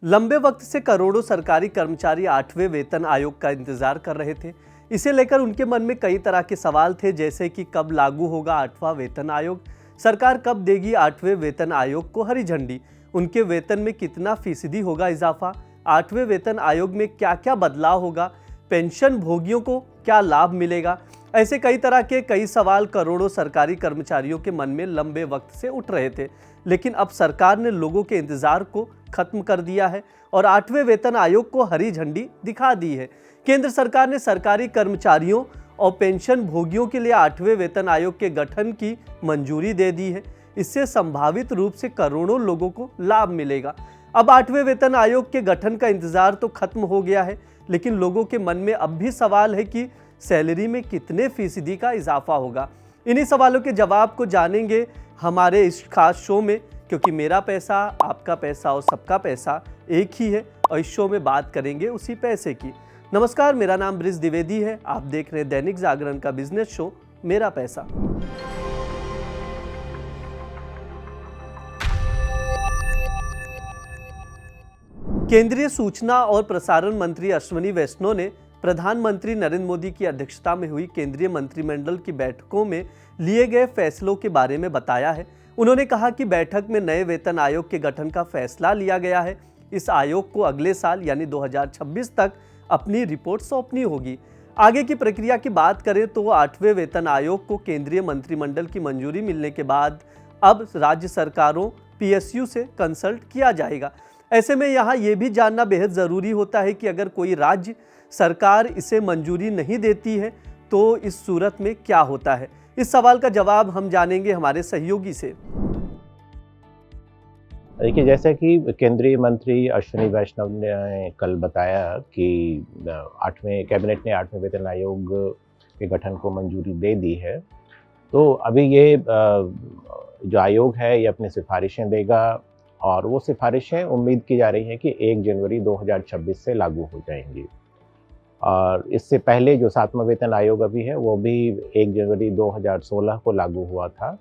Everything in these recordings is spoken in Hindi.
लंबे वक्त से करोड़ों सरकारी कर्मचारी 8वें वेतन आयोग का इंतजार कर रहे थे। इसे लेकर उनके मन में कई तरह के सवाल थे, जैसे कि कब लागू होगा 8वां वेतन आयोग, सरकार कब देगी 8वें वेतन आयोग को हरी झंडी, उनके वेतन में कितना फीसदी होगा इजाफा, 8वें वेतन आयोग में क्या क्या बदलाव होगा, पेंशन भोगियों को क्या लाभ मिलेगा। ऐसे कई तरह के कई सवाल करोड़ों सरकारी कर्मचारियों के मन में लंबे वक्त से उठ रहे थे। लेकिन अब सरकार ने लोगों के इंतजार को खत्म कर दिया है और 8वें वेतन आयोग को हरी झंडी दिखा दी है। केंद्र सरकार ने सरकारी कर्मचारियों और पेंशन भोगियों के लिए 8वें वेतन आयोग के गठन की मंजूरी दे दी है। इससे संभावित रूप से करोड़ों लोगों को लाभ मिलेगा। अब 8वें वेतन आयोग के गठन का इंतजार तो खत्म हो गया है, लेकिन लोगों के मन में अब भी सवाल है कि सैलरी में कितने फीसदी का इजाफा होगा। इन्हीं सवालों के जवाब को जानेंगे हमारे इस खास शो में, क्योंकि मेरा पैसा, आपका पैसा और सबका पैसा एक ही है और इस शो में बात करेंगे उसी पैसे की। नमस्कार, मेरा नाम ब्रिज द्विवेदी है। आप देख रहे हैं दैनिक जागरण का बिजनेस शो मेरा पैसा। केंद्रीय सूचना और प्रसारण मंत्री अश्विनी वैष्णव ने प्रधानमंत्री नरेंद्र मोदी की अध्यक्षता में हुई केंद्रीय मंत्रिमंडल की बैठकों में लिए गए फैसलों के बारे में बताया है। उन्होंने कहा कि बैठक में नए वेतन आयोग के गठन का फैसला लिया गया है। इस आयोग को अगले साल यानी 2026 तक अपनी रिपोर्ट सौंपनी होगी। आगे की प्रक्रिया की बात करें तो 8वें वेतन आयोग को केंद्रीय मंत्रिमंडल की मंजूरी मिलने के बाद अब राज्य सरकारों, पीएसयू से कंसल्ट किया जाएगा। ऐसे में यहाँ ये भी जानना बेहद ज़रूरी होता है कि अगर कोई राज्य सरकार इसे मंजूरी नहीं देती है तो इस सूरत में क्या होता है। इस सवाल का जवाब हम जानेंगे हमारे सहयोगी से। देखिए, जैसे कि केंद्रीय मंत्री अश्विनी वैष्णव ने कल बताया कि 8वें कैबिनेट ने 8वें वेतन आयोग के गठन को मंजूरी दे दी है। तो अभी ये जो आयोग है ये अपनी सिफारिशें देगा और वो सिफारिशें उम्मीद की जा रही है कि 1 जनवरी 2026 से लागू हो जाएंगी। और इससे पहले जो 7वां वेतन आयोग अभी है वो भी 1 जनवरी 2016 को लागू हुआ था।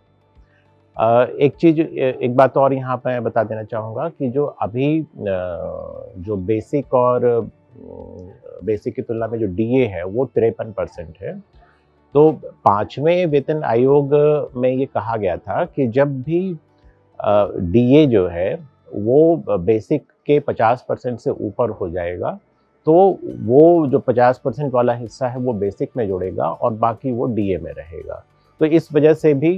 एक बात और यहाँ पर मैं बता देना चाहूँगा कि जो अभी जो बेसिक की तुलना में जो डीए है वो 53% है। तो 5वें वेतन आयोग में ये कहा गया था कि जब भी डीए जो है वो बेसिक के 50% से ऊपर हो जाएगा तो वो जो 50% वाला हिस्सा है वो बेसिक में जुड़ेगा और बाकी वो डीए में रहेगा। तो इस वजह से भी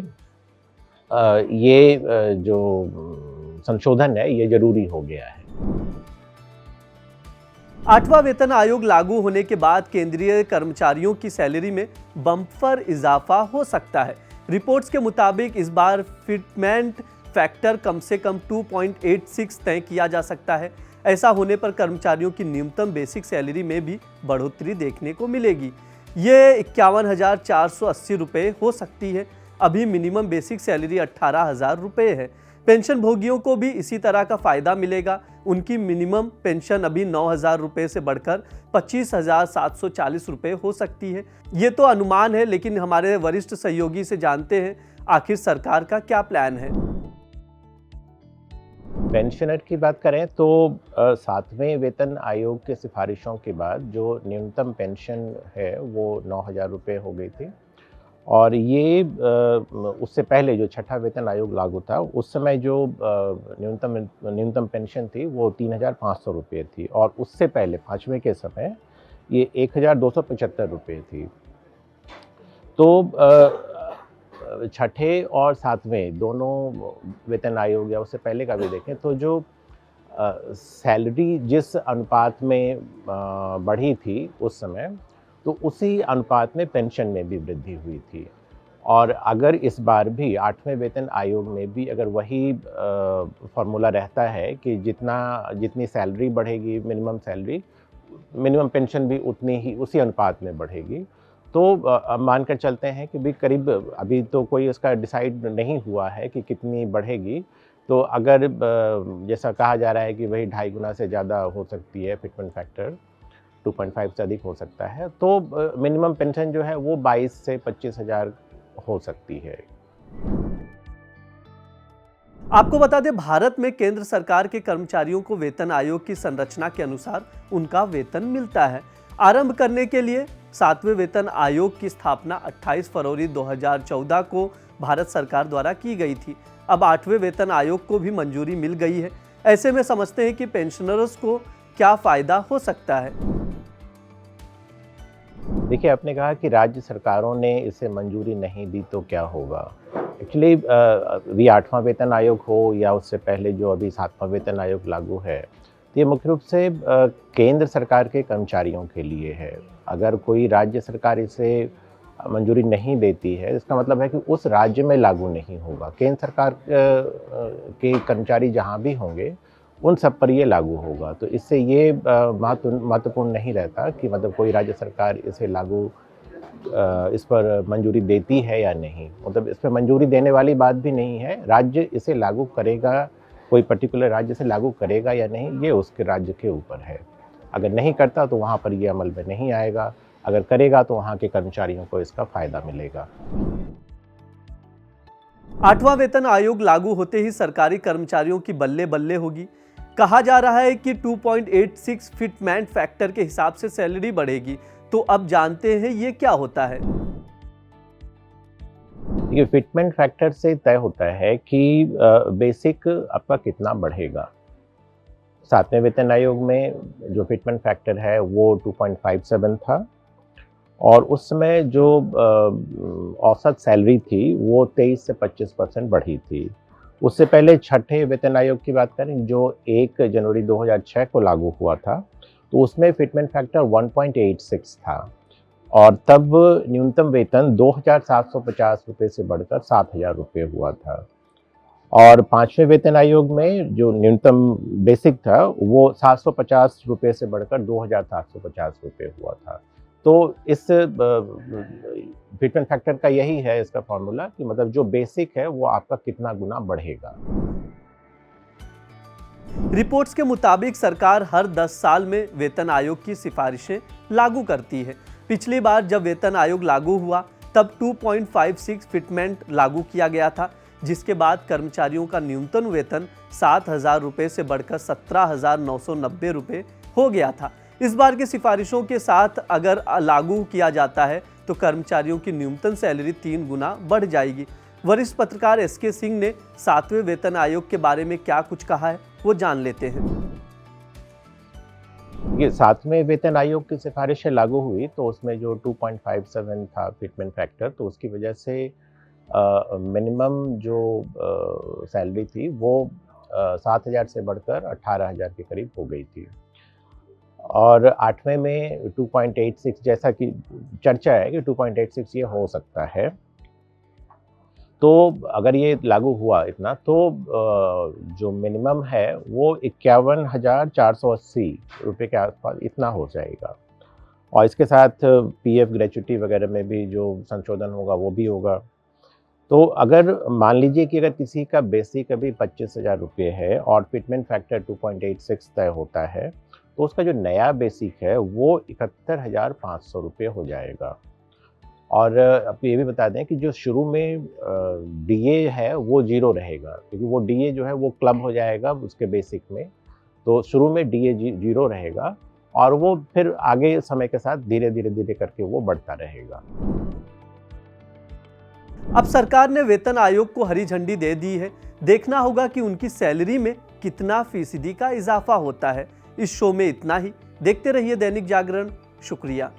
ये जो संशोधन है ये जरूरी हो गया है। 8वां वेतन आयोग लागू होने के बाद केंद्रीय कर्मचारियों की सैलरी में बम्पर इजाफा हो सकता है। रिपोर्ट्स के मुताबिक इस बार फिटमेंट फैक्टर कम से कम 2.86 तय किया जा सकता है। ऐसा होने पर कर्मचारियों की न्यूनतम बेसिक सैलरी में भी बढ़ोतरी देखने को मिलेगी। ये 51,480 रुपये हो सकती है। अभी मिनिमम बेसिक सैलरी 18,000 रुपये है। पेंशन भोगियों को भी इसी तरह का फायदा मिलेगा। उनकी मिनिमम पेंशन अभी 9,000 रुपये से बढ़कर 25,740 रुपये हो सकती है। ये तो अनुमान है, लेकिन हमारे वरिष्ठ सहयोगी से जानते हैं आखिर सरकार का क्या प्लान है। पेंशनर की बात करें तो 7वें वेतन आयोग के सिफारिशों के बाद जो न्यूनतम पेंशन है वो 9,000 रुपये हो गई थी। और ये उससे पहले जो 6ठा वेतन आयोग लागू था उस समय जो न्यूनतम पेंशन थी वो 3,500 रुपये थी और उससे पहले 5वें के समय ये 1,275 रुपये थी। तो 6ठे और 7वें दोनों वेतन आयोग या उससे पहले का भी देखें तो जो सैलरी जिस अनुपात में बढ़ी थी उस समय, तो उसी अनुपात में पेंशन में भी वृद्धि हुई थी। और अगर इस बार भी 8वें वेतन आयोग में भी अगर वही फॉर्मूला रहता है कि जितनी सैलरी बढ़ेगी मिनिमम पेंशन भी उतनी ही उसी अनुपात में बढ़ेगी, तो मानकर चलते हैं कि भी करीब, अभी तो कोई इसका डिसाइड नहीं हुआ है कि कितनी बढ़ेगी, तो अगर जैसा कहा जा रहा है कि वही 2.5 गुना से ज़्यादा हो सकती है, फिटमेंट फैक्टर 2.5 से अधिक हो सकता है, तो मिनिमम पेंशन जो है वो 22 से 25,000 हो सकती है। आपको बता दें, भारत में केंद्र सरकार के कर्मचारियों को वेतन आयोग की संरचना के अनुसार उनका वेतन मिलता है। आरंभ करने के लिए 7वें वेतन आयोग की स्थापना 28 फरवरी 2014 को भारत सरकार द्वारा की गई थी। अब 8वें वेतन आयोग को भी मंजूरी मिल गई है। ऐसे में समझते हैं कि पेंशनर्स को क्या फायदा हो सकता है। देखिए, आपने कहा कि राज्य सरकारों ने इसे मंजूरी नहीं दी तो क्या होगा। एक्चुअली अभी 8वां वेतन आयोग हो या उससे पहले जो अभी 7वां वेतन आयोग लागू है, तो ये मुख्य रूप से केंद्र सरकार के कर्मचारियों के लिए है। अगर कोई राज्य सरकार इसे मंजूरी नहीं देती है, इसका मतलब है कि उस राज्य में लागू नहीं होगा। केंद्र सरकार के कर्मचारी जहाँ भी होंगे उन सब पर ये लागू होगा। तो इससे ये महत्वपूर्ण नहीं रहता कि मतलब कोई राज्य सरकार इसे लागू इस पर मंजूरी देती है या नहीं। मतलब इस पर मंजूरी देने वाली बात भी नहीं है। राज्य इसे लागू करेगा, कोई पर्टिकुलर राज्य से लागू करेगा या नहीं, ये उसके राज्य के ऊपर है। अगर नहीं करता तो वहाँ पर ये अमल में नहीं आएगा, अगर करेगा तो वहाँ के कर्मचारियों को इसका फायदा मिलेगा। 8वां वेतन आयोग लागू होते ही सरकारी कर्मचारियों की बल्ले बल्ले होगी। कहा जा रहा है कि 2.86 फिटमेंट फैक्टर के हिसाब से सैलरी बढ़ेगी। तो अब जानते हैं ये क्या होता है। ये फिटमेंट फैक्टर से तय होता है कि बेसिक आपका कितना बढ़ेगा। 7वें वेतन आयोग में जो फिटमेंट फैक्टर है वो 2.57 था और उस समय जो औसत सैलरी थी वो 23 से 25% बढ़ी थी। उससे पहले 6ठे वेतन आयोग की बात करें जो 1 जनवरी 2006 को लागू हुआ था, तो उसमें फिटमेंट फैक्टर 1.86 था और तब न्यूनतम वेतन 2,750 रुपये से बढ़कर 7,000 रुपये हुआ था। और 5वें वेतन आयोग में जो न्यूनतम बेसिक था वो 750 रुपये से बढ़कर 2,750 रुपये हुआ था। तो इस फिटमेंट फैक्टर का यही है इसका फॉर्मूला कि मतलब जो बेसिक है वो आपका कितना गुना बढ़ेगा। रिपोर्ट्स के मुताबिक सरकार हर 10 साल में वेतन आयोग की सिफारिशें लागू करती है। पिछली बार जब वेतन आयोग लागू हुआ तब 2.56 फिटमेंट लागू किया गया था, जिसके बाद कर्मचारियों का न्यूनतम वेतन 7,000 रुपये से बढ़कर 17,990 रुपये हो गया था। इस बार की सिफारिशों के साथ अगर लागू किया जाता है तो कर्मचारियों की न्यूनतम सैलरी 3 गुना बढ़ जाएगी। वरिष्ठ पत्रकार एसके सिंह ने 7वें वेतन आयोग के बारे में क्या कुछ कहा है वो जान लेते हैं। ये 7वें वेतन आयोग की सिफारिशें लागू हुई तो उसमें जो 2.57 था फिटमेंट फैक्टर, तो उसकी वजह से मिनिमम जो सैलरी थी वो 7,000 से बढ़कर 18,000 के करीब हो गई थी। और 8वें में 2.86 जैसा कि चर्चा है कि 2.86 ये हो सकता है। तो अगर ये लागू हुआ इतना तो जो मिनिमम है वो 51,480 रुपये के आसपास इतना हो जाएगा और इसके साथ पीएफ ग्रेच्युटी वगैरह में भी जो संशोधन होगा वो भी होगा। तो अगर मान लीजिए कि अगर किसी का बेसिक अभी 25,000 रुपये है और फिटमेंट फैक्टर 2.86 तय होता है तो उसका जो नया बेसिक है वो 71,500 रुपये हो जाएगा। और आपको ये भी बता दें कि जो शुरू में डीए है वो 0 रहेगा, क्योंकि वो डीए जो है वो क्लब हो जाएगा उसके बेसिक में। तो शुरू में डीए 0 रहेगा और वो फिर आगे समय के साथ धीरे धीरे करके वो बढ़ता रहेगा। अब सरकार ने वेतन आयोग को हरी झंडी दे दी है। देखना होगा कि उनकी सैलरी में कितना फीसदी का इजाफा होता है। इस शो में इतना ही। देखते रहिए दैनिक जागरण। शुक्रिया।